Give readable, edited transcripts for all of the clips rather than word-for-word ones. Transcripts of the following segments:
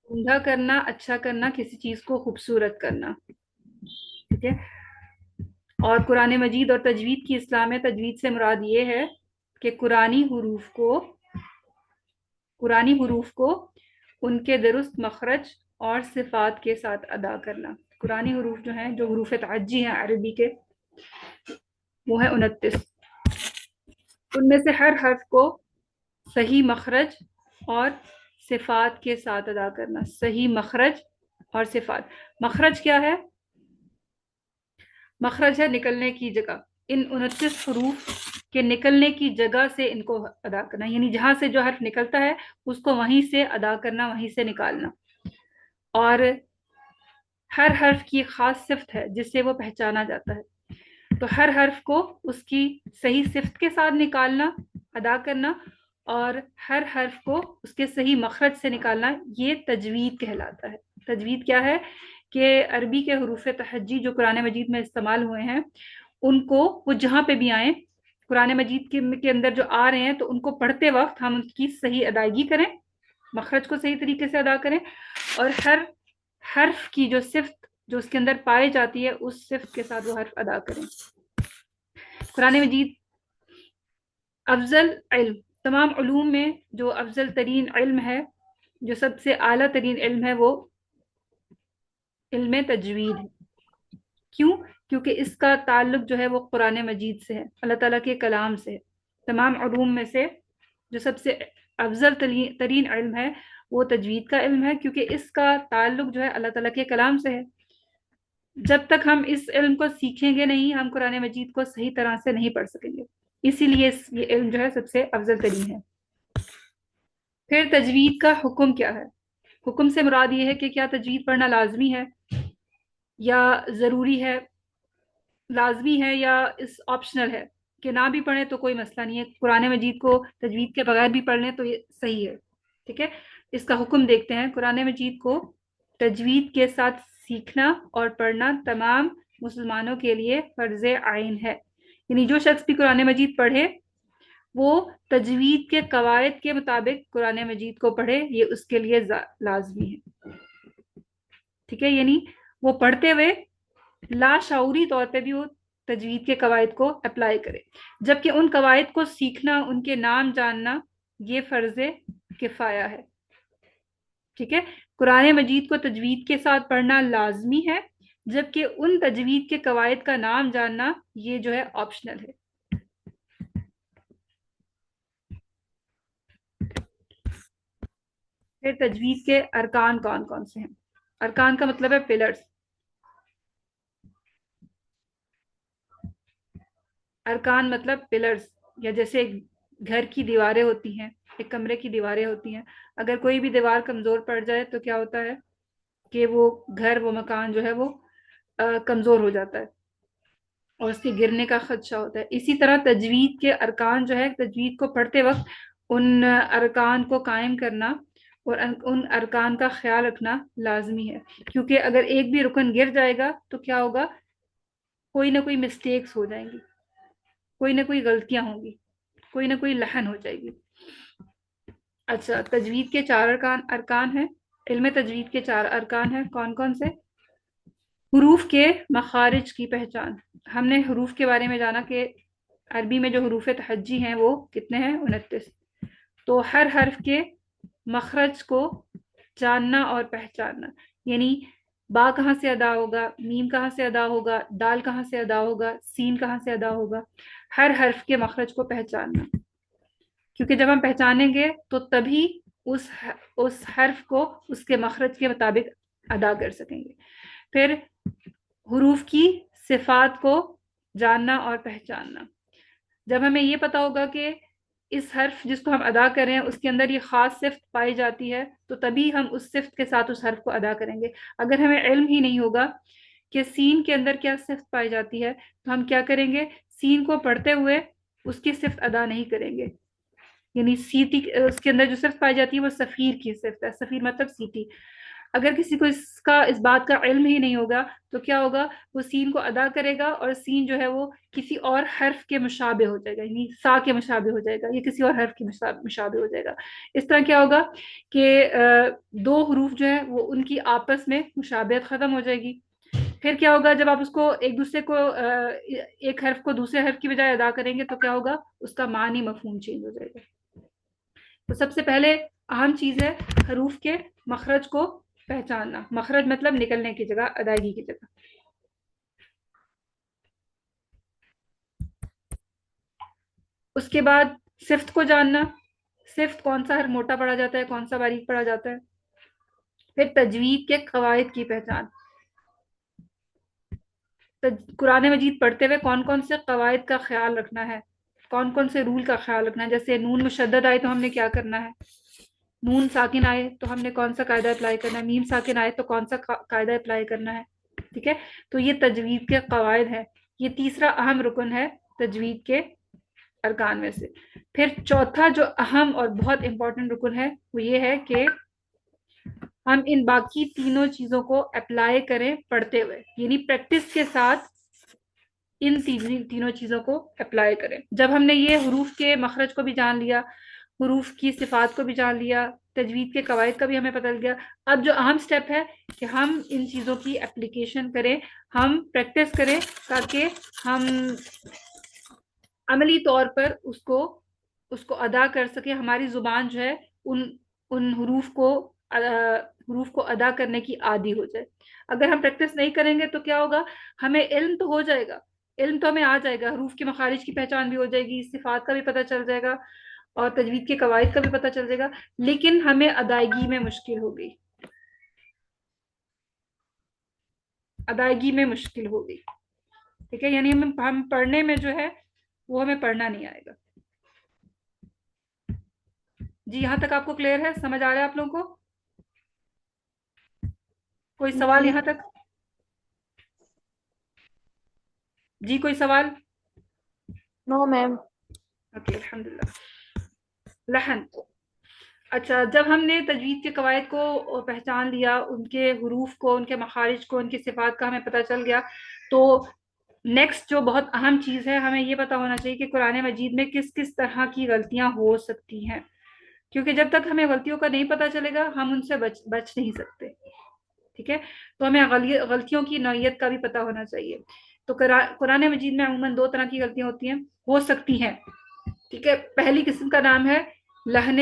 عمدہ کرنا، اچھا کرنا، کسی چیز کو خوبصورت کرنا. ٹھیک ہے. اور قرآن مجید اور تجوید کی اصطلاح میں تجوید سے مراد یہ ہے کہ قرآنی حروف کو ان کے درست مخرج اور صفات کے ساتھ ادا کرنا. قرآنی حروف جو ہیں، جو حروف تعجی ہیں عربی کے، وہ ہیں 29. ان میں سے ہر حرف کو صحیح مخرج اور صفات کے ساتھ ادا کرنا. صحیح مخرج اور صفات. مخرج کیا ہے؟ مخرج ہے نکلنے کی جگہ. ان 29 حروف کے نکلنے کی جگہ سے ان کو ادا کرنا، یعنی جہاں سے جو حرف نکلتا ہے اس کو وہیں سے ادا کرنا، وہیں سے نکالنا. اور ہر حرف کی خاص صفت ہے جس سے وہ پہچانا جاتا ہے. تو ہر حرف کو اس کی صحیح صفت کے ساتھ نکالنا، ادا کرنا، اور ہر حرف کو اس کے صحیح مخرج سے نکالنا، یہ تجوید کہلاتا ہے. تجوید کیا ہے؟ کہ عربی کے حروف تہجی جو قرآن مجید میں استعمال ہوئے ہیں، ان کو وہ جہاں پہ بھی آئیں قرآن مجید کے اندر جو آ رہے ہیں، تو ان کو پڑھتے وقت ہم ان کی صحیح ادائیگی کریں، مخرج کو صحیح طریقے سے ادا کریں، اور ہر حرف کی جو صفت جو اس کے اندر پائی جاتی ہے اس صفت کے ساتھ وہ حرف ادا کریں. قرآن مجید افضل علم، تمام علوم میں جو افضل ترین علم ہے، جو سب سے اعلیٰ ترین علم ہے، وہ علم تجوید ہے. کیوں؟ کیونکہ اس کا تعلق جو ہے وہ قرآن مجید سے ہے، اللہ تعالیٰ کے کلام سے ہے. تمام علوم میں سے جو سب سے افضل ترین علم ہے وہ تجوید کا علم ہے، کیونکہ اس کا تعلق جو ہے اللہ تعالیٰ کے کلام سے ہے. جب تک ہم اس علم کو سیکھیں گے نہیں، ہم قرآن مجید کو صحیح طرح سے نہیں پڑھ سکیں گے. اسی لیے یہ علم جو ہے سب سے افضل ترین ہے. پھر تجوید کا حکم کیا ہے؟ حکم سے مراد یہ ہے کہ کیا تجوید پڑھنا لازمی ہے یا ضروری ہے، لازمی ہے یا اس آپشنل ہے، کہ نہ بھی پڑھیں تو کوئی مسئلہ نہیں ہے، قرآن مجید کو تجوید کے بغیر بھی پڑھ لیں تو یہ صحیح ہے. ٹھیک ہے. اس کا حکم دیکھتے ہیں. قرآن مجید کو تجوید کے ساتھ سیکھنا اور پڑھنا تمام مسلمانوں کے لیے فرض عین ہے. یعنی جو شخص بھی قرآن مجید پڑھے وہ تجوید کے قواعد کے مطابق قرآن مجید کو پڑھے، یہ اس کے لیے لازمی ہے. ٹھیک ہے. یعنی وہ پڑھتے ہوئے لاشعوری طور پہ بھی وہ تجوید کے قواعد کو اپلائی کرے، جبکہ ان قواعد کو سیکھنا، ان کے نام جاننا، یہ فرض کفایہ ہے. ٹھیک ہے. قرآن مجید کو تجوید کے ساتھ پڑھنا لازمی ہے، جبکہ ان تجوید کے قواعد کا نام جاننا یہ جو ہے آپشنل ہے. پھر تجوید کے ارکان کون کون سے ہیں؟ ارکان کا مطلب ہے پلرز. ارکان مطلب پلرز، یا جیسے ایک گھر کی دیواریں ہوتی ہیں، ایک کمرے کی دیواریں ہوتی ہیں. اگر کوئی بھی دیوار کمزور پڑ جائے تو کیا ہوتا ہے کہ وہ گھر، وہ مکان جو ہے وہ کمزور ہو جاتا ہے اور اس کے گرنے کا خدشہ ہوتا ہے. اسی طرح تجوید کے ارکان جو ہے، تجوید کو پڑھتے وقت ان ارکان کو قائم کرنا اور ان ارکان کا خیال رکھنا لازمی ہے. کیونکہ اگر ایک بھی رکن گر جائے گا تو کیا ہوگا؟ کوئی نہ کوئی مسٹیکس ہو جائیں گی، کوئی نہ کوئی غلطیاں ہوں گی، کوئی نہ کوئی لہن ہو جائے گی. اچھا، تجوید کے 4 ارکان ہیں. علم تجوید کے 4 ارکان ہیں. کون کون سے؟ حروف کے مخارج کی پہچان. ہم نے حروف کے بارے میں جانا کہ عربی میں جو حروف تہجی ہیں وہ کتنے ہیں؟ 29. تو ہر حرف کے مخرج کو جاننا اور پہچاننا، یعنی با کہاں سے ادا ہوگا، میم کہاں سے ادا ہوگا، دال کہاں سے ادا ہوگا، سین کہاں سے ادا ہوگا، ہر حرف کے مخرج کو پہچاننا. کیونکہ جب ہم پہچانیں گے تو تبھی اس حرف کو اس کے مخرج کے مطابق ادا کر سکیں گے. پھر حروف کی صفات کو جاننا اور پہچاننا. جب ہمیں یہ پتا ہوگا کہ اس حرف جس کو ہم ادا کر رہے ہیں اس کے اندر یہ خاص صفت پائی جاتی ہے تو تبھی ہم اس صفت کے ساتھ اس حرف کو ادا کریں گے. اگر ہمیں علم ہی نہیں ہوگا کہ سین کے اندر کیا صفت پائی جاتی ہے تو ہم کیا کریں گے؟ سین کو پڑھتے ہوئے اس کی صفت ادا نہیں کریں گے. یعنی سیٹی اس کے اندر جو صفت پائی جاتی ہے وہ سفیر کی صفت ہے. سفیر مطلب سیٹی. اگر کسی کو اس بات کا علم ہی نہیں ہوگا تو کیا ہوگا، وہ سین کو ادا کرے گا اور سین جو ہے وہ کسی اور حرف کے مشابہ ہو جائے گا، یعنی سا کے مشابہ ہو جائے گا، یہ کسی اور حرف کے مشابہ ہو جائے گا. اس طرح کیا ہوگا کہ دو حروف جو ہے وہ ان کی آپس میں مشابہت ختم ہو جائے گی. پھر کیا ہوگا، جب آپ اس کو ایک دوسرے کو ایک حرف کو دوسرے حرف کی بجائے ادا کریں گے تو کیا ہوگا، اس کا معنی مفہوم چینج ہو جائے گا. تو سب سے پہلے اہم چیز ہے حروف کے مخرج کو پہچاننا. مخرج مطلب نکلنے کی جگہ، ادائیگی کی جگہ. اس کے بعد صفت کو جاننا، صفت کون سا حرف موٹا پڑھا جاتا ہے، کون سا باریک پڑھا جاتا ہے. پھر تجوید کے قواعد کی پہچان، قرآن مجید پڑھتے ہوئے کون کون سے قواعد کا خیال رکھنا ہے، کون کون سے رول کا خیال رکھنا ہے. جیسے نون مشدد آئے تو ہم نے کیا کرنا ہے، نون ساکن آئے تو ہم نے کون سا قاعدہ اپلائی کرنا ہے، میم ساکن آئے تو کون سا قاعدہ اپلائی کرنا ہے. ٹھیک ہے، تو یہ تجوید کے قواعد ہیں. یہ تیسرا اہم رکن ہے تجوید کے ارکان میں سے. پھر چوتھا جو اہم اور بہت امپورٹنٹ رکن ہے وہ یہ ہے کہ ہم ان باقی تینوں چیزوں کو اپلائی کریں پڑھتے ہوئے، یعنی پریکٹس کے ساتھ ان تینوں چیزوں کو اپلائی کریں. جب ہم نے یہ حروف کے مخرج کو بھی جان لیا، حروف کی صفات کو بھی جان لیا، تجوید کے قواعد کا بھی ہمیں پتہ لگ گیا، اب جو اہم سٹیپ ہے کہ ہم ان چیزوں کی اپلیکیشن کریں، ہم پریکٹس کریں تاکہ ہم عملی طور پر اس کو ادا کر سکیں. ہماری زبان جو ہے ان حروف کو ادا کرنے کی عادی ہو جائے. اگر ہم پریکٹس نہیں کریں گے تو کیا ہوگا، ہمیں علم تو ہو جائے گا، علم تو ہمیں آ جائے گا، حروف کے مخارج کی پہچان بھی ہو جائے گی، صفات کا بھی پتہ چل جائے گا اور تجوید کے قواعد کا بھی پتہ چل جائے گا، لیکن ہمیں ادائیگی میں مشکل ہوگی، ادائیگی میں مشکل ہوگی. ٹھیک ہے، یعنی ہم پڑھنے میں جو ہے وہ ہمیں پڑھنا نہیں آئے گا. جی یہاں تک آپ کو کلیئر ہے، سمجھ آ رہا ہے آپ لوگوں کو؟ کوئی سوال جی یہاں تک؟ جی کوئی سوال؟ نو میم. اوکے الحمدللہ. لحن، اچھا جب ہم نے تجوید کے قواعد کو پہچان لیا، ان کے حروف کو، ان کے مخارج کو، ان کی صفات کا ہمیں پتہ چل گیا، تو نیکسٹ جو بہت اہم چیز ہے، ہمیں یہ پتہ ہونا چاہیے کہ قرآن مجید میں کس کس طرح کی غلطیاں ہو سکتی ہیں، کیونکہ جب تک ہمیں غلطیوں کا نہیں پتہ چلے گا ہم ان سے بچ نہیں سکتے. ٹھیک ہے، تو ہمیں غلطیوں کی نوعیت کا بھی پتہ ہونا چاہیے. تو قرآن مجید میں عموماً دو طرح کی غلطیاں ہو سکتی ہیں. ٹھیک ہے، پہلی قسم کا نام ہے لہن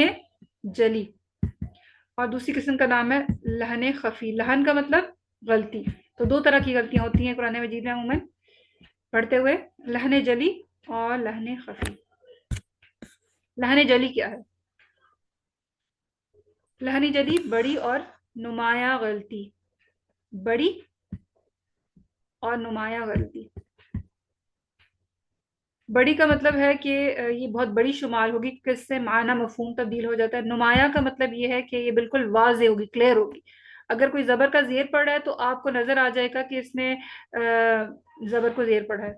جلی اور دوسری قسم کا نام ہے لہن خفی. لہن کا مطلب غلطی. تو دو طرح کی غلطیاں ہوتی ہیں قرآن مجید میں عموماً پڑھتے ہوئے، لہن جلی اور لہن خفی. لہن جلی کیا ہے؟ لہن جلی بڑی اور نمایاں غلطی، بڑی اور نمایاں غلطی. بڑی کا مطلب ہے کہ یہ بہت بڑی شمار ہوگی کہ اس سے معنی مفہوم تبدیل ہو جاتا ہے. نمایاں کا مطلب یہ ہے کہ یہ بالکل واضح ہوگی، کلیئر ہوگی. اگر کوئی زبر کا زیر پڑ رہا ہے تو آپ کو نظر آ جائے گا کہ اس نے زبر کو زیر پڑھا ہے.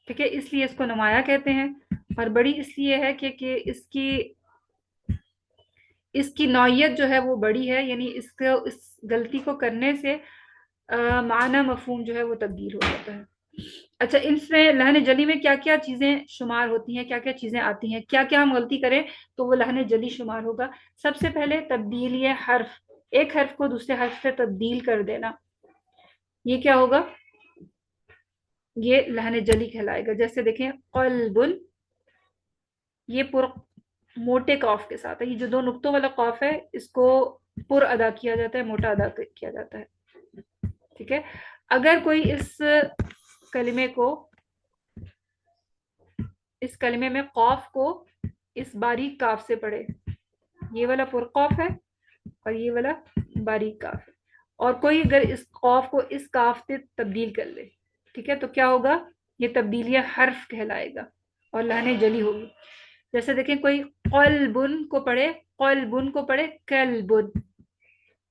ٹھیک ہے، اس لیے اس کو نمایاں کہتے ہیں. اور بڑی اس لیے ہے کہ اس کی نوعیت جو ہے وہ بڑی ہے، یعنی اس غلطی کو کرنے سے معنی مفہوم جو ہے وہ تبدیل ہو جاتا ہے. اچھا، اس میں لہن جلی میں کیا کیا چیزیں شمار ہوتی ہیں، کیا کیا چیزیں آتی ہیں، کیا کیا ہم غلطی کریں تو وہ لہن جلی شمار ہوگا. سب سے پہلے تبدیلی حرف، ایک حرف کو دوسرے حرف سے تبدیل کر دینا، یہ کیا ہوگا، یہ لہن جلی کہلائے گا. جیسے دیکھیں قلب، یہ پر موٹے قاف کے ساتھ ہے، یہ جو دو نقطوں والا قاف ہے اس کو پر ادا کیا جاتا ہے، موٹا ادا کیا جاتا ہے. ٹھیک ہے، اگر کوئی اس کلمے میں قاف کو اس باریک کاف سے پڑھے، یہ والا پر قاف ہے اور یہ والا باریک کاف ہے، اور کوئی اگر اس قاف کو اس کاف سے تبدیل کر لے، ٹھیک ہے، تو کیا ہوگا، یہ تبدیلیہ حرف کہلائے گا اور لہن جلی ہوگی. جیسے دیکھیں کوئی قلبن کو پڑھے، قلبن کو پڑھے کلبن،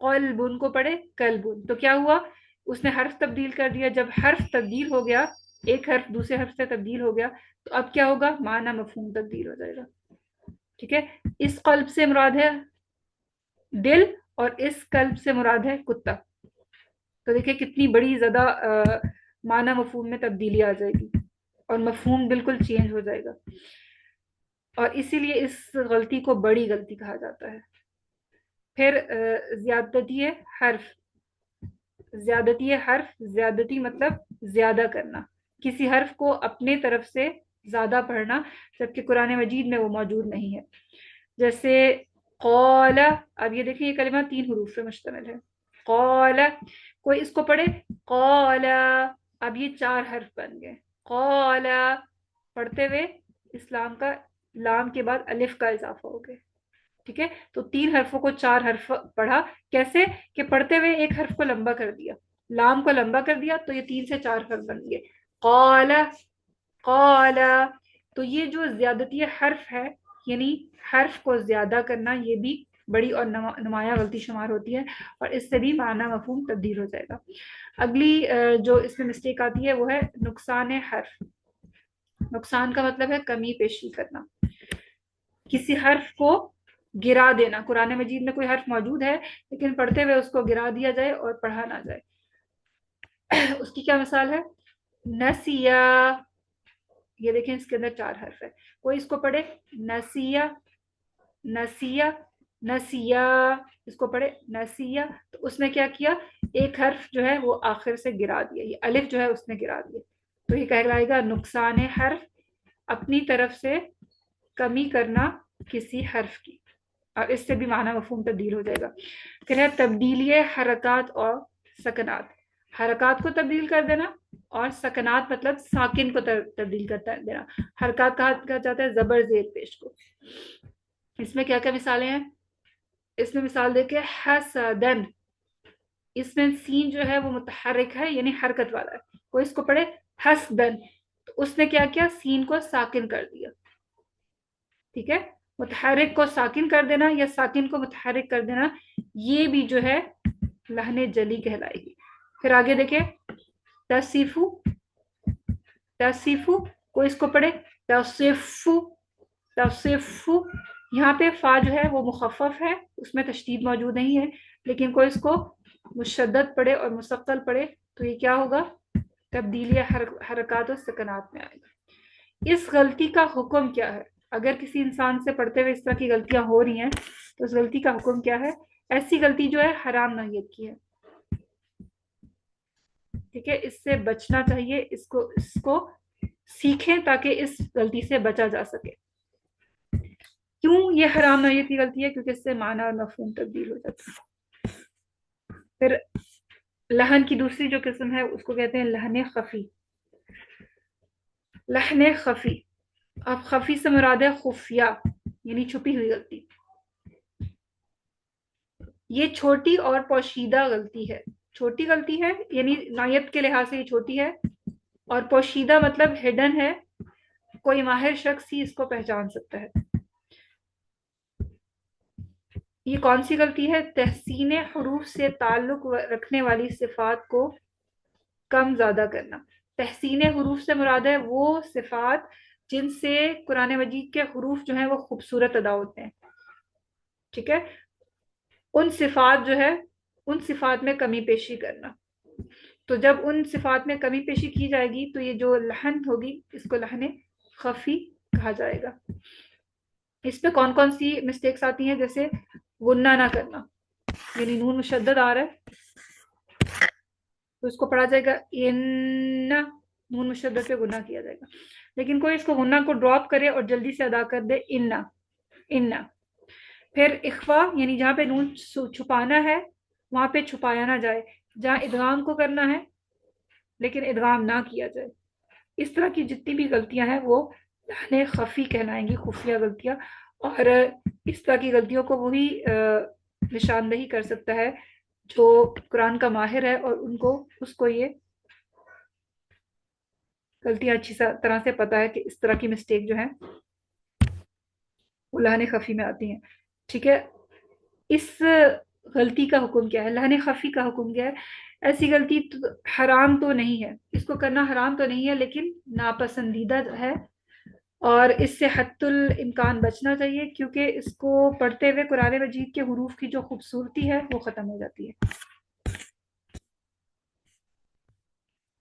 قلبن کو پڑھے کلبن، تو کیا ہوا، اس نے حرف تبدیل کر دیا. جب حرف تبدیل ہو گیا، ایک حرف دوسرے حرف سے تبدیل ہو گیا تو اب کیا ہوگا، معنی مفہوم تبدیل ہو جائے گا. ٹھیک ہے، اس قلب سے مراد ہے دل اور اس کلب سے مراد ہے کتا. تو دیکھیں کتنی بڑی زیادہ معنی مفہوم میں تبدیلی آ جائے گی اور مفہوم بالکل چینج ہو جائے گا. اور اسی لیے اس غلطی کو بڑی غلطی کہا جاتا ہے. پھر زیادتی حرف. زیادتی حرف، زیادتی مطلب زیادہ کرنا، کسی حرف کو اپنے طرف سے زیادہ پڑھنا جبکہ قرآن مجید میں وہ موجود نہیں ہے. جیسے قال، اب یہ دیکھیں یہ کلمہ 3 حروف پہ مشتمل ہے. قال، کوئی اس کو پڑھے قال، اب یہ 4 حرف بن گئے. قال پڑھتے ہوئے اسلام کا لام کے بعد الف کا اضافہ ہو گیا. ٹھیک ہے، تو 3 حرفوں کو 4 حرف پڑھا. کیسے کہ پڑھتے ہوئے ایک حرف کو لمبا کر دیا، لام کو لمبا کر دیا تو یہ 3 سے 4 حرف بن گئے. قال، قال. تو یہ جو زیادتی حرف ہے یعنی حرف کو زیادہ کرنا، یہ بھی بڑی اور نمایاں غلطی شمار ہوتی ہے اور اس سے بھی معنی مفہوم تبدیل ہو جائے گا. اگلی جو اس میں مسٹیک آتی ہے وہ ہے نقصان حرف. نقصان کا مطلب ہے کمی پیشی کرنا، کسی حرف کو گرا دینا. قرآن مجید میں کوئی حرف موجود ہے لیکن پڑھتے ہوئے اس کو گرا دیا جائے اور پڑھا نہ جائے. اس کی کیا مثال ہے؟ نسیا، یہ دیکھیں اس کے اندر 4 حرف ہے. کوئی اس کو پڑھے نسیا، نسیا، نسیا، اس کو پڑھے نسیا، تو اس نے کیا کیا؟ ایک حرف جو ہے وہ آخر سے گرا دیا، یہ الف جو ہے اس نے گرا دیا. تو یہ کہلائے گا نقصان حرف، اپنی طرف سے کمی کرنا کسی حرف کی، اور اس سے بھی معنی مفہوم تبدیل ہو جائے گا. پھر ہے تبدیلی حرکات اور سکنات. حرکات کو تبدیل کر دینا اور سکنات مطلب ساکن کو تبدیل کر دینا. حرکات کہا جاتا ہے زبر زیر پیش کو. اس میں کیا کیا مثالیں ہیں؟ اس میں مثال دیکھیں حسدن، اس میں سین جو ہے وہ متحرک ہے یعنی حرکت والا ہے. کوئی اس کو پڑھے حسدن، تو اس نے کیا کیا؟ سین کو ساکن کر دیا. ٹھیک ہے، متحرک کو ساکن کر دینا یا ساکن کو متحرک کر دینا، یہ بھی جو ہے لہن جلی کہلائے گی. پھر آگے دیکھیں تصیفو، تصیفو، کوئی اس کو پڑھے تصفو، تصفو. یہاں پہ فا جو ہے وہ مخفف ہے، اس میں تشدید موجود نہیں ہے، لیکن کوئی اس کو مشدد پڑھے اور مثقل پڑھے تو یہ کیا ہوگا؟ تبدیلی حرکات و سکنات میں آئے گا. اس غلطی کا حکم کیا ہے؟ اگر کسی انسان سے پڑھتے ہوئے اس طرح کی غلطیاں ہو رہی ہیں تو اس غلطی کا حکم کیا ہے؟ ایسی غلطی جو ہے حرام نوعیت کی ہے. ٹھیک ہے، اس سے بچنا چاہیے، اس کو سیکھیں تاکہ اس غلطی سے بچا جا سکے. کیوں یہ حرام نوعیت کی غلطی ہے؟ کیونکہ اس سے معنی اور مفہوم تبدیل ہو جاتا ہے. پھر لہن کی دوسری جو قسم ہے اس کو کہتے ہیں لہن خفی. لہن خفی، اب خفی سے مراد ہے خفیہ یعنی چھپی ہوئی غلطی. یہ چھوٹی اور پوشیدہ غلطی ہے. چھوٹی غلطی ہے یعنی نوعیت کے لحاظ سے یہ چھوٹی ہے، اور پوشیدہ مطلب ہڈن ہے، کوئی ماہر شخص ہی اس کو پہچان سکتا ہے. یہ کون سی غلطی ہے؟ تحسین حروف سے تعلق رکھنے والی صفات کو کم زیادہ کرنا. تحسین حروف سے مراد ہے وہ صفات جن سے قرآن مجید کے حروف جو ہیں وہ خوبصورت ادا ہوتے ہیں. ٹھیک ہے، ان صفات جو ہے ان صفات میں کمی پیشی کرنا. تو جب ان صفات میں کمی پیشی کی جائے گی تو یہ جو لہن ہوگی اس کو لہن خفی کہا جائے گا. اس پہ کون کون سی مسٹیکس آتی ہیں؟ جیسے غنہ نہ کرنا، یعنی نون مشدد آ رہا ہے تو اس کو پڑھا جائے گا ان، نون مشدد پہ غنہ کیا جائے گا. لیکن کوئی اس کو غنہ کو ڈراپ کرے اور جلدی سے ادا کر دے اننا، اننا. پھر اخفا یعنی جہاں پہ نون چھپانا ہے وہاں پہ چھپایا نہ جائے، جہاں ادغام کو کرنا ہے لیکن ادغام نہ کیا جائے. اس طرح کی جتنی بھی غلطیاں ہیں وہ لہن خفی کہلائیں گی، خفیہ غلطیاں. اور اس طرح کی غلطیوں کو وہی نشاندہی کر سکتا ہے جو قرآن کا ماہر ہے اور اس کو یہ غلطیاں اچھی طرح سے پتا ہے کہ اس طرح کی مسٹیک جو ہے وہ لہن خفی میں آتی ہیں. ٹھیک ہے، اس غلطی کا حکم کیا ہے؟ لہن خفی کا حکم کیا ہے؟ ایسی غلطی حرام تو نہیں ہے، اس کو کرنا حرام تو نہیں ہے لیکن ناپسندیدہ ہے اور اس سے حد الامکان بچنا چاہیے، کیونکہ اس کو پڑھتے ہوئے قرآن مجید کے حروف کی جو خوبصورتی ہے وہ ختم ہو جاتی ہے۔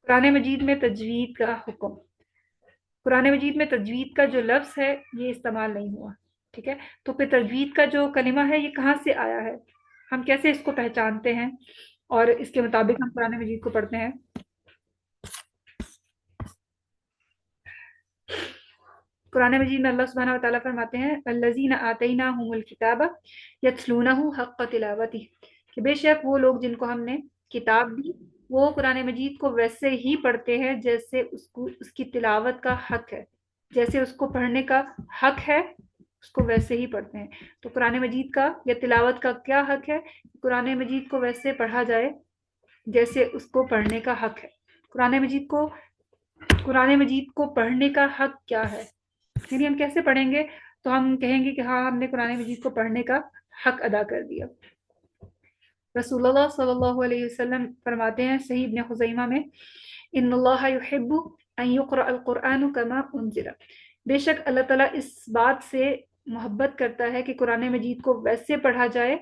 قرآن مجید میں تجوید کا حکم۔ قرآن مجید میں تجوید کا جو لفظ ہے یہ استعمال نہیں ہوا، ٹھیک ہے؟ تو پھر تجوید کا جو کلمہ ہے یہ کہاں سے آیا ہے، ہم کیسے اس کو پہچانتے ہیں اور اس کے مطابق ہم قرآن مجید کو پڑھتے ہیں؟ قرآن مجید میں اللہ سبحانہ و تعالیٰ فرماتے ہیں الذین آتیناہم الکتاب یتلونہ حق تلاوتہ، کہ بے شک وہ لوگ جن کو ہم نے کتاب دی وہ قرآن مجید کو ویسے ہی پڑھتے ہیں جیسے اس کی تلاوت کا حق ہے، جیسے اس کو پڑھنے کا حق ہے اس کو ویسے ہی پڑھتے ہیں۔ تو قرآن مجید کا یا تلاوت کا کیا حق ہے؟ قرآن مجید کو ویسے پڑھا جائے جیسے اس کو پڑھنے کا حق ہے۔ قرآن مجید کو پڑھنے کا حق کیا ہے، یعنی ہم کیسے پڑھیں گے؟ تو ہم کہیں گے کہ ہاں ہم نے قرآن مجید کو پڑھنے کا حق ادا کر دیا۔ رسول اللہ صلی اللہ علیہ وسلم فرماتے ہیں صحیح ابن خزیمہ میں ان اللہ یحب ان یقرأ القرآن کما انزل، بے شک اللہ تعالیٰ اس بات سے محبت کرتا ہے کہ قرآن مجید کو ویسے پڑھا جائے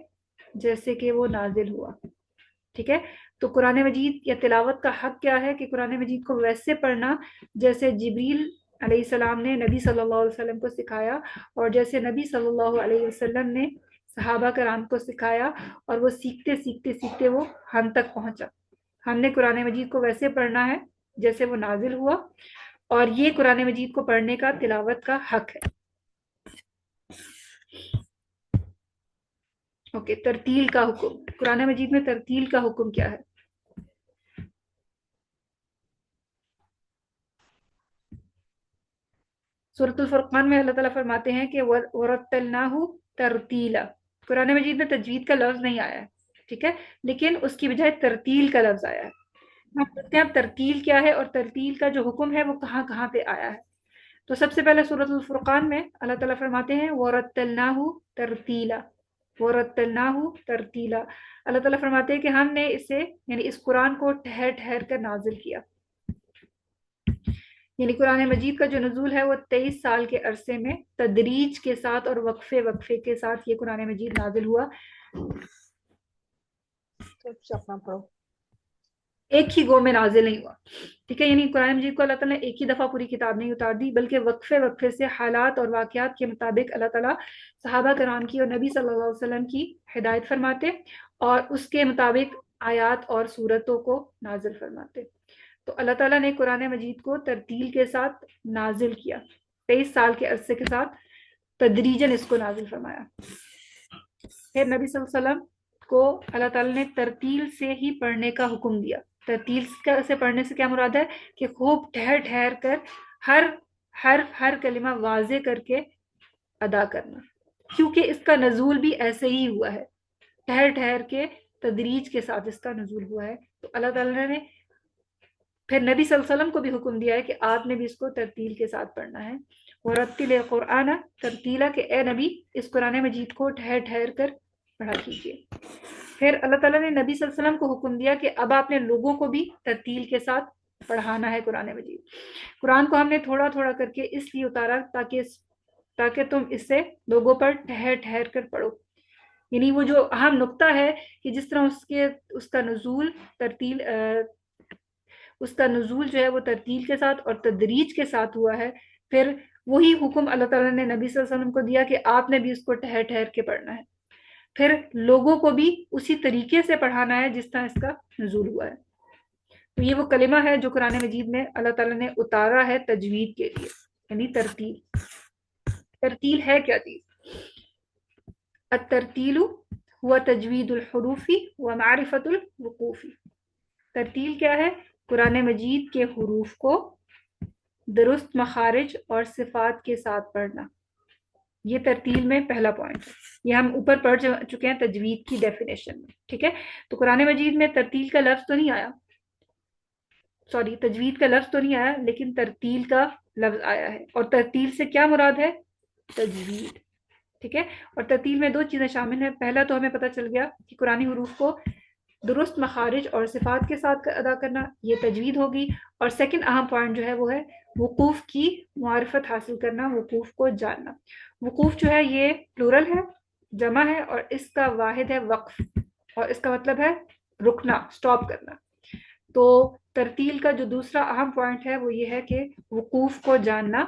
جیسے کہ وہ نازل ہوا، ٹھیک ہے؟ تو قرآن مجید یا تلاوت کا حق کیا ہے کہ قرآن مجید کو ویسے پڑھنا جیسے جبریل علیہ السلام نے نبی صلی اللہ علیہ وسلم کو سکھایا، اور جیسے نبی صلی اللہ علیہ وسلم نے صحابہ کرام کو سکھایا، اور وہ سیکھتے سیکھتے سیکھتے وہ ہم تک پہنچا۔ ہم نے قرآن مجید کو ویسے پڑھنا ہے جیسے وہ نازل ہوا، اور یہ قرآن مجید کو پڑھنے کا تلاوت کا حق ہے۔ اوکے، ترتیل کا حکم۔ قرآن مجید میں ترتیل کا حکم کیا ہے؟ سورۃ الفرقان میں اللہ تعالیٰ فرماتے ہیں کہ وَرَتَّلْنَاهُ تَرْتِيلًا، قرآن مجید میں تجوید کا لفظ نہیں آیا ہے، ٹھیک ہے، لیکن اس کی بجائے ترتیل کا لفظ آیا ہے۔ ہم دیکھتے ہیں اب ترتیل کیا ہے اور ترتیل کا جو حکم ہے وہ کہاں کہاں پہ آیا ہے۔ تو سب سے پہلے سورۃ الفرقان میں اللہ تعالیٰ فرماتے ہیں وَرَتَّلْنَاهُ تَرْتِيلًا، وَرَتَّلْنَاهُ تَرْتِيلًا، اللہ تعالیٰ فرماتے ہیں کہ ہم نے اسے یعنی اس قرآن کو ٹھہر ٹھہر کر نازل کیا، یعنی قرآن مجید کا جو نزول ہے وہ 23 سال کے عرصے میں تدریج کے ساتھ اور وقفے وقفے کے ساتھ یہ قرآن مجید نازل ہوا۔ ایک ہی گو میں نازل نہیں ہوا، ٹھیک ہے، یعنی قرآن مجید کو اللہ تعالیٰ نے ایک ہی دفعہ پوری کتاب نہیں اتار دی، بلکہ وقفے وقفے سے حالات اور واقعات کے مطابق اللہ تعالیٰ صحابہ کرام کی اور نبی صلی اللہ علیہ وسلم کی ہدایت فرماتے اور اس کے مطابق آیات اور صورتوں کو نازل فرماتے۔ تو اللہ تعالیٰ نے قرآن مجید کو ترتیل کے ساتھ نازل کیا، 23 سال کے عرصے کے ساتھ تدریجاً اس کو نازل فرمایا۔ پھر نبی صلی اللہ علیہ وسلم کو اللہ تعالیٰ نے ترتیل سے ہی پڑھنے کا حکم دیا۔ ترتیل سے پڑھنے سے کیا مراد ہے کہ خوب ٹھہر ٹھہر کر ہر حرف ہر کلمہ واضح کر کے ادا کرنا، کیونکہ اس کا نزول بھی ایسے ہی ہوا ہے، ٹھہر ٹھہر کے تدریج کے ساتھ اس کا نزول ہوا ہے۔ تو اللہ تعالیٰ نے پھر نبی صلی اللہ علیہ وسلم کو بھی حکم دیا ہے کہ آپ نے بھی اس کو ترتیل کے ساتھ پڑھنا ہے، وَرَتِّلِ الْقُرْآنَ تَرْتِيلًا، کہ اے نبی اس قرآن مجید کو ٹھہر ٹھہر کر پڑھا کیجیے۔ پھر اللہ تعالیٰ نے نبی صلی اللہ علیہ وسلم کو حکم دیا کہ اب آپ نے لوگوں کو بھی ترتیل کے ساتھ پڑھانا ہے قرآن مجید۔ قرآن کو ہم نے تھوڑا تھوڑا کر کے اس لیے اتارا تاکہ تم اس سے لوگوں پر ٹھہر ٹھہر کر پڑھو، یعنی وہ جو اہم نقطہ ہے کہ جس طرح اس کا نزول جو ہے وہ ترتیل کے ساتھ اور تدریج کے ساتھ ہوا ہے، پھر وہی حکم اللہ تعالیٰ نے نبی صلی اللہ علیہ وسلم کو دیا کہ آپ نے بھی اس کو ٹھہر ٹھہر کے پڑھنا ہے، پھر لوگوں کو بھی اسی طریقے سے پڑھانا ہے جس طرح اس کا نزول ہوا ہے۔ تو یہ وہ کلمہ ہے جو قرآن مجید میں اللہ تعالیٰ نے اتارا ہے تجوید کے لیے، یعنی ترتیل۔ ترتیل ہے کیا چیز؟ الترتیل ہوا تجوید الحروف ومعرفت الوقوف۔ ترتیل کیا ہے؟ قرآن مجید کے حروف کو درست مخارج اور صفات کے ساتھ پڑھنا، یہ ترتیل میں پہلا پوائنٹ ہے، یہ ہم اوپر پڑھ چکے ہیں تجوید کی ڈیفینیشن میں، ٹھیک ہے۔ تو قرآن مجید میں ترتیل کا لفظ تو نہیں آیا، تجوید کا لفظ تو نہیں آیا، لیکن ترتیل کا لفظ آیا ہے، اور ترتیل سے کیا مراد ہے؟ تجوید، ٹھیک ہے۔ اور ترتیل میں دو چیزیں شامل ہیں، پہلا تو ہمیں پتہ چل گیا کہ قرآنی حروف کو درست مخارج اور صفات کے ساتھ ادا کرنا، یہ تجوید ہوگی۔ اور سیکنڈ اہم پوائنٹ جو ہے وہ ہے وقوف کی معرفت حاصل کرنا، وقوف کو جاننا۔ وقوف جو ہے یہ پلورل ہے، جمع ہے، اور اس کا واحد ہے وقف، اور اس کا مطلب ہے رکنا، سٹاپ کرنا۔ تو ترتیل کا جو دوسرا اہم پوائنٹ ہے وہ یہ ہے کہ وقوف کو جاننا،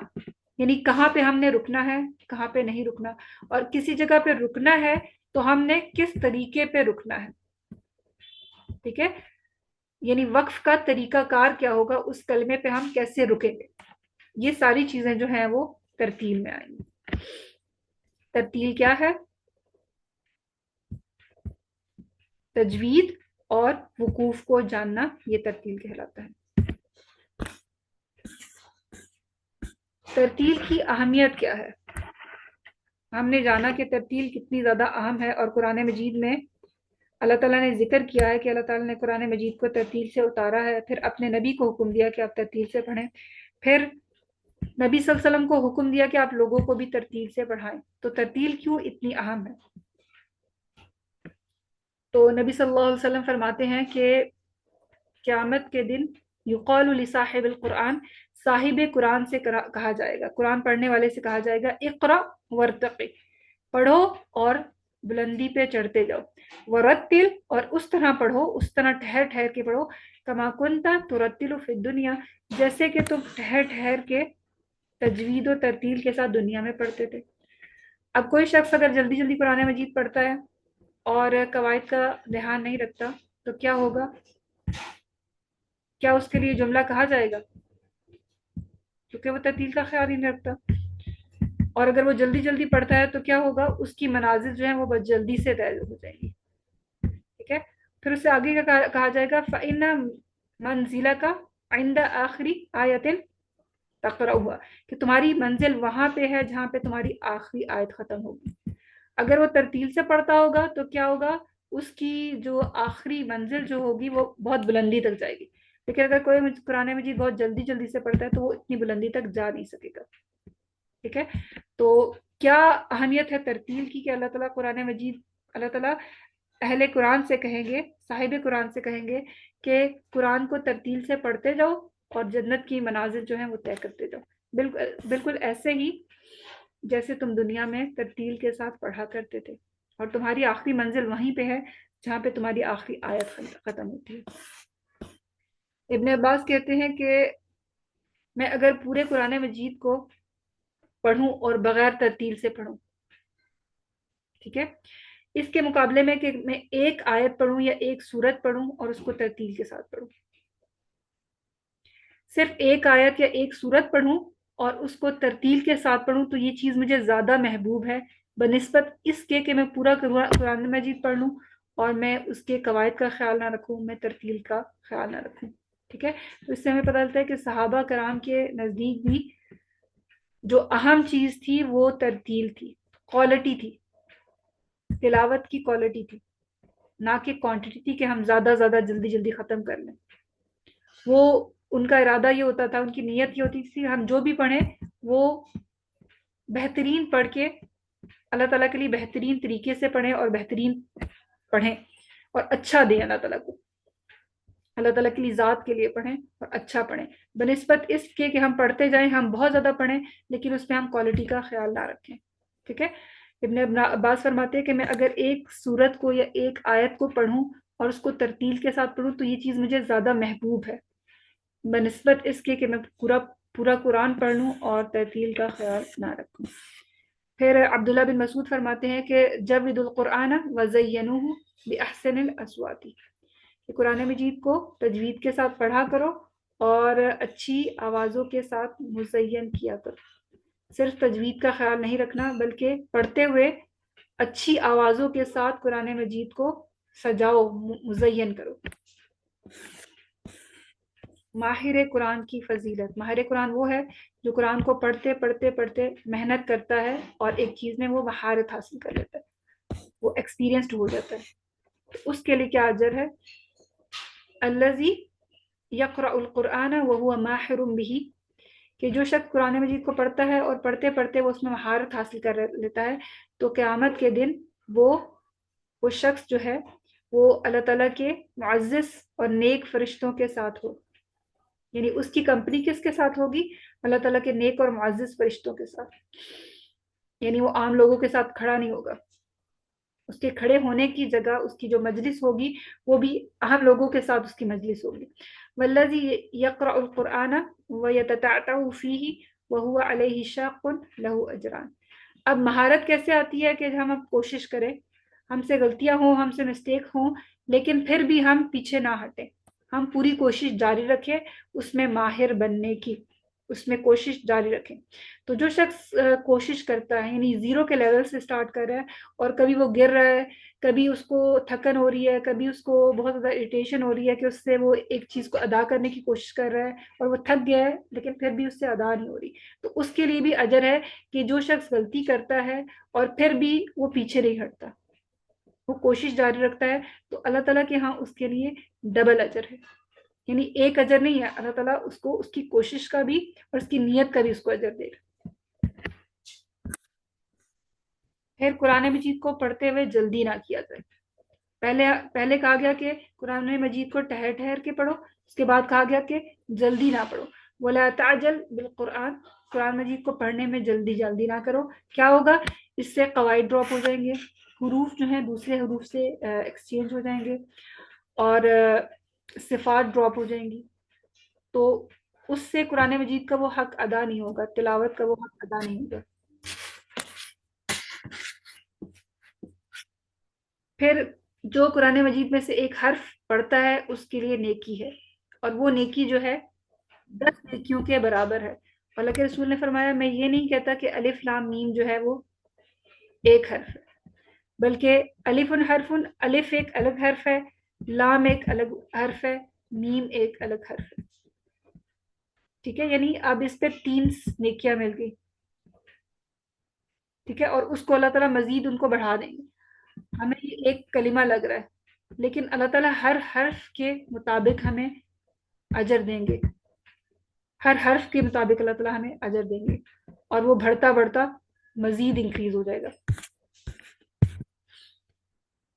یعنی کہاں پہ ہم نے رکنا ہے، کہاں پہ نہیں رکنا، اور کسی جگہ پہ رکنا ہے تو ہم نے کس طریقے پہ رکنا ہے، ٹھیک ہے، یعنی وقف کا طریقہ کار کیا ہوگا، اس کلمے پہ ہم کیسے رکیں گے، یہ ساری چیزیں جو ہیں وہ ترتیل میں آئیں گی۔ ترتیل کیا ہے؟ تجوید اور وقوف کو جاننا، یہ ترتیل کہلاتا ہے۔ ترتیل کی اہمیت کیا ہے؟ ہم نے جانا کہ ترتیل کتنی زیادہ اہم ہے، اور قرآن مجید میں اللہ تعالیٰ نے ذکر کیا ہے کہ اللہ تعالیٰ نے قرآن مجید کو ترتیل سے اتارا ہے، پھر اپنے نبی کو حکم دیا کہ آپ ترتیل سے پڑھیں، پھر نبی صلی اللہ علیہ وسلم کو حکم دیا کہ آپ لوگوں کو بھی ترتیل سے پڑھائیں۔ تو ترتیل کیوں اتنی اہم ہے؟ تو نبی صلی اللہ علیہ وسلم فرماتے ہیں کہ قیامت کے دن یقال لصاحب القرآن، صاحب قرآن سے کہا جائے گا، قرآن پڑھنے والے سے کہا جائے گا، اقرا ورتقی، پڑھو اور بلندی پہ چڑھتے جاؤ، ورتل، اور اس طرح پڑھو، اس طرح ٹھہر ٹھہر کے پڑھو، کما کنتا ترتل فی الدنیا، جیسے کہ تم ٹھہر ٹھہر کے تجوید و ترتیل کے ساتھ دنیا میں پڑھتے تھے۔ اب کوئی شخص اگر جلدی جلدی قرآن مجید پڑھتا ہے اور قواعد کا دھیان نہیں رکھتا تو کیا ہوگا؟ کیا اس کے لیے جملہ کہا جائے گا؟ کیونکہ وہ ترتیل کا خیال ہی نہیں رکھتا۔ اور اگر وہ جلدی جلدی پڑھتا ہے تو کیا ہوگا؟ اس کی منازل جو ہیں وہ بہت جلدی سے طے ہو جائیں گی، ٹھیک ہے۔ پھر اس سے آگے کا کہا جائے گا فَإِنَّ مَنزِلَكَ عِنْدَ آخری آیَةٍ تقرأها، کہ تمہاری منزل وہاں پہ ہے جہاں پہ تمہاری آخری آیت ختم ہوگی۔ اگر وہ ترتیل سے پڑھتا ہوگا تو کیا ہوگا؟ اس کی جو آخری منزل جو ہوگی وہ بہت بلندی تک جائے گی، لیکن اگر کوئی قرآن مجید بہت جلدی جلدی سے پڑھتا ہے تو وہ اتنی بلندی تک جا نہیں سکے گا، ٹھیک ہے۔ تو کیا اہمیت ہے ترتیل کی کہ اللہ تعالیٰ قرآن مجید، اللہ تعالیٰ اہل قرآن سے کہیں گے، صاحب قرآن سے کہیں گے کہ قرآن کو ترتیل سے پڑھتے جاؤ اور جنت کی منازل جو ہیں وہ طے کرتے جاؤ، بالکل ایسے ہی جیسے تم دنیا میں ترتیل کے ساتھ پڑھا کرتے تھے، اور تمہاری آخری منزل وہیں پہ ہے جہاں پہ تمہاری آخری آیت ختم ہوتی ہے۔ ابن عباس کہتے ہیں کہ میں اگر پورے قرآن مجید کو پڑھوں اور بغیر ترتیل سے پڑھوں، ٹھیک ہے، اس کے مقابلے میں کہ میں ایک آیت پڑھوں یا ایک سورت پڑھوں اور اس کو ترتیل کے ساتھ پڑھوں، صرف ایک آیت یا ایک سورت پڑھوں اور اس کو ترتیل کے ساتھ پڑھوں تو یہ چیز مجھے زیادہ محبوب ہے بنسبت اس کے کہ میں پورا قرآن مجید پڑھ لوں اور میں اس کے قواعد کا خیال نہ رکھوں، میں ترتیل کا خیال نہ رکھوں، ٹھیک ہے۔ تو اس سے ہمیں پتہ چلتا ہے کہ صحابہ کرام کے نزدیک بھی جو اہم چیز تھی وہ ترتیل تھی، کوالٹی تھی، تلاوت کی کوالٹی تھی، نہ کہ کوانٹٹی تھی کہ ہم زیادہ زیادہ جلدی جلدی ختم کر لیں۔ وہ ان کا ارادہ یہ ہوتا تھا، ان کی نیت یہ ہوتی تھی ہم جو بھی پڑھیں وہ بہترین پڑھ کے اللہ تعالیٰ کے لیے بہترین طریقے سے پڑھیں اور بہترین پڑھیں اور اچھا دیں اللہ تعالیٰ کو، اللہ تعالیٰ کے لیے ذات کے لیے پڑھیں اور اچھا پڑھیں، بنسبت اس کے کہ ہم پڑھتے جائیں، ہم بہت زیادہ پڑھیں لیکن اس میں ہم کوالٹی کا خیال نہ رکھیں، ٹھیک ہے۔ ابن عباس فرماتے ہیں کہ میں اگر ایک سورت کو یا ایک آیت کو پڑھوں اور اس کو ترتیل کے ساتھ پڑھوں تو یہ چیز مجھے زیادہ محبوب ہے بنسبت اس کے کہ میں پورا قرآن پڑھ لوں اور ترتیل کا خیال نہ رکھوں۔ پھر عبداللہ بن مسعود فرماتے ہیں کہ جود القرآن وزینوہ باحسن الاصوات، کہ قرآن مجید کو تجوید کے ساتھ پڑھا کرو اور اچھی آوازوں کے ساتھ مزین کیا کرو، صرف تجوید کا خیال نہیں رکھنا بلکہ پڑھتے ہوئے اچھی آوازوں کے ساتھ قرآن مجید کو سجاؤ، مزین کرو۔ ماہر قرآن کی فضیلت، ماہر قرآن وہ ہے جو قرآن کو پڑھتے پڑھتے پڑھتے محنت کرتا ہے اور ایک چیز میں وہ مہارت حاصل کر لیتا ہے، وہ ایکسپیرینسڈ ہو جاتا ہے، تو اس کے لیے کیا اجر ہے؟ الذی یقرأ القرآن وهو ماہر بہ، کہ جو شخص قرآن مجید کو پڑھتا ہے اور پڑھتے پڑھتے وہ اس میں مہارت حاصل کر لیتا ہے تو قیامت کے دن وہ شخص جو ہے وہ اللہ تعالیٰ کے معزز اور نیک فرشتوں کے ساتھ ہو. یعنی اس کی کمپنی کس کے ساتھ ہوگی؟ اللہ تعالیٰ کے نیک اور معزز فرشتوں کے ساتھ. یعنی وہ عام لوگوں کے ساتھ کھڑا نہیں ہوگا. اس کے کھڑے ہونے کی جگہ اس کی جو مجلس ہوگی وہ بھی اہم لوگوں کے ساتھ اس کی مجلس ہوگی. والذی یقرأ القرآن ویتتعتع فیہ وہو علیہ شاق لہ اجران. اب مہارت کیسے آتی ہے کہ ہم اب کوشش کریں، ہم سے غلطیاں ہوں، ہم سے مسٹیک ہوں، لیکن پھر بھی ہم پیچھے نہ ہٹیں، ہم پوری کوشش جاری رکھیں اس میں ماہر بننے کی، اس میں کوشش جاری رکھیں. تو جو شخص کوشش کرتا ہے، یعنی زیرو کے لیول سے سٹارٹ کر رہا ہے اور کبھی وہ گر رہا ہے، کبھی اس کو تھکن ہو رہی ہے، کبھی اس کو بہت زیادہ اریٹیشن ہو رہی ہے کہ اس سے وہ ایک چیز کو ادا کرنے کی کوشش کر رہا ہے اور وہ تھک گیا ہے لیکن پھر بھی اس سے ادا نہیں ہو رہی، تو اس کے لیے بھی اجر ہے کہ جو شخص غلطی کرتا ہے اور پھر بھی وہ پیچھے نہیں ہٹتا، وہ کوشش جاری رکھتا ہے، تو اللہ تعالیٰ کے ہاں اس کے لیے ڈبل اجر ہے. یعنی ایک اجر نہیں ہے، اللہ تعالیٰ اس کو اس کی کوشش کا بھی اور اس کی نیت کا بھی اس کو اجر دے گا. پھر قرآن مجید کو پڑھتے ہوئے جلدی نہ کیا جائے. پہلے کہا گیا کہ قرآن مجید کو ٹھہر ٹھہر کے پڑھو، اس کے بعد کہا گیا کہ جلدی نہ پڑھو. وَلَا تَعْجَلْ بِالْقُرْآنِ، قرآن مجید کو پڑھنے میں جلدی نہ کرو. کیا ہوگا؟ اس سے قواعد ڈراپ ہو جائیں گے، حروف جو ہیں دوسرے حروف سے ایکسچینج ہو جائیں گے اور صفات ڈراپ ہو جائیں گی، تو اس سے قرآن مجید کا وہ حق ادا نہیں ہوگا، تلاوت کا وہ حق ادا نہیں ہوگا. پھر جو قرآن مجید میں سے ایک حرف پڑھتا ہے اس کے لیے نیکی ہے، اور وہ نیکی جو ہے 10 نیکیوں کے برابر ہے. اللہ کے رسول نے فرمایا میں یہ نہیں کہتا کہ الف لام میم جو ہے وہ ایک حرف ہے، بلکہ الف حرف، الف ایک الگ حرف ہے، لام ایک الگ حرف ہے، میم ایک الگ حرف ہے. ٹھیک ہے، یعنی اب اس پہ 3 نیکیاں مل گئی. ٹھیک ہے، اور اس کو اللہ تعالیٰ مزید ان کو بڑھا دیں گے. ہمیں یہ ایک کلمہ لگ رہا ہے لیکن اللہ تعالیٰ ہر حرف کے مطابق ہمیں اجر دیں گے، ہر حرف کے مطابق اللہ تعالیٰ ہمیں اجر دیں گے، اور وہ بڑھتا بڑھتا مزید انکریز ہو جائے گا.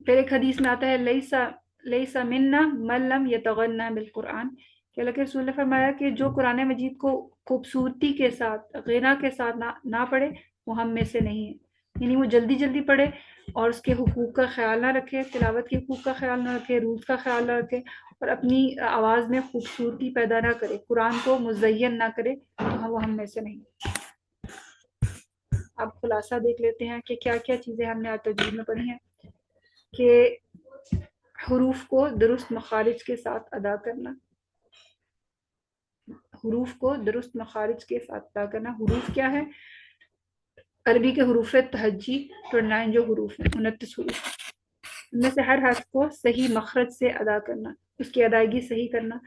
پھر ایک حدیث میں آتا ہے لیسا منا من لم یتغنى بالقرآن، کہ اللہ کے رسول نے فرمایا کہ جو قرآن مجید کو خوبصورتی کے ساتھ، غنا کے ساتھ نہ پڑھے وہ ہم میں سے نہیں ہے. یعنی وہ جلدی پڑھے اور اس کے حقوق کا خیال نہ رکھے، تلاوت کے حقوق کا خیال نہ رکھے، روز کا خیال نہ رکھے، اور اپنی آواز میں خوبصورتی پیدا نہ کرے، قرآن کو مزین نہ کرے، تو وہ ہم میں سے نہیں. اب خلاصہ دیکھ لیتے ہیں کہ کیا کیا چیزیں ہم نے آج تجوید میں پڑھی ہیں. کہ حروف کو درست مخارج کے ساتھ ادا کرنا، حروف کو درست مخارج کے ساتھ ادا کرنا. حروف کیا ہے؟ عربی کے حروف تہجی 29 جو حروف ہیں، 29 حروف، ان میں سے ہر حرف کو صحیح مخرج سے ادا کرنا، اس کی ادائیگی صحیح کرنا.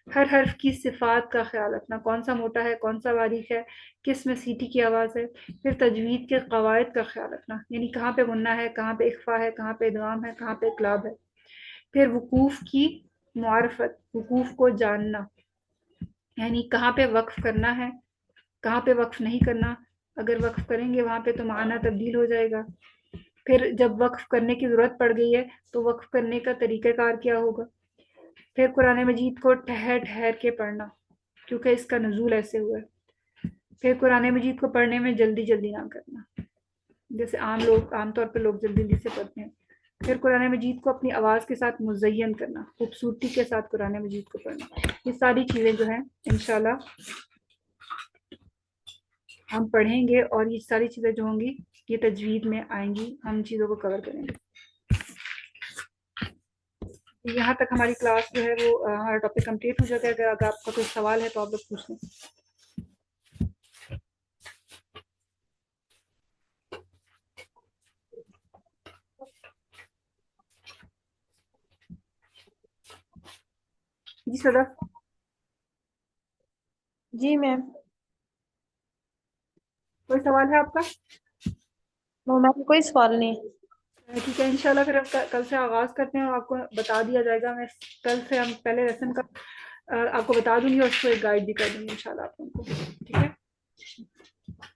ہر حرف کی صفات کا خیال رکھنا، کون سا موٹا ہے، کون سا باریک ہے، کس میں سیٹی کی آواز ہے. پھر تجوید کے قواعد کا خیال رکھنا، یعنی کہاں پہ غنہ ہے، کہاں پہ اخفا ہے، کہاں پہ ادغام ہے، کہاں پہ اقلاب ہے. پھر وقوف کی معرفت، وقوف کو جاننا، یعنی کہاں پہ وقف کرنا ہے، کہاں پہ وقف نہیں کرنا. اگر وقف کریں گے وہاں پہ تو معنی تبدیل ہو جائے گا. پھر جب وقف کرنے کی ضرورت پڑ گئی ہے تو وقف کرنے کا طریقہ کار کیا ہوگا. پھر قرآن مجید کو ٹھہر ٹھہر کے پڑھنا کیونکہ اس کا نزول ایسے ہوا ہے. پھر قرآن مجید کو پڑھنے میں جلدی نہ کرنا، جیسے عام طور پہ لوگ جلدی سے پڑھتے ہیں. پھر قرآن مجید کو اپنی آواز کے ساتھ مزین کرنا، خوبصورتی کے ساتھ قرآن مجید کو پڑھنا. یہ ساری چیزیں جو ہیں انشاءاللہ ہم پڑھیں گے، اور یہ ساری چیزیں جو ہوں گی یہ تجوید میں آئیں گی، ہم چیزوں کو کور کریں گے. یہاں تک ہماری کلاس جو ہے وہ ہمارا ٹاپک کمپلیٹ ہو جاتا ہے. اگر آپ کا کوئی سوال ہے تو آپ لوگ پوچھ لیں. جی صدف. جی میم. کوئی سوال ہے آپ کا؟ نو میم، کوئی سوال نہیں. ٹھیک ہے، انشاءاللہ پھر ہم کل سے آغاز کرتے ہیں اور آپ کو بتا دیا جائے گا. میں کل سے ہم پہلے لیسن کا آپ کو بتا دوں گی اور اس کو ایک گائیڈ بھی کر دوں گی انشاءاللہ آپ لوگوں کو. ٹھیک ہے.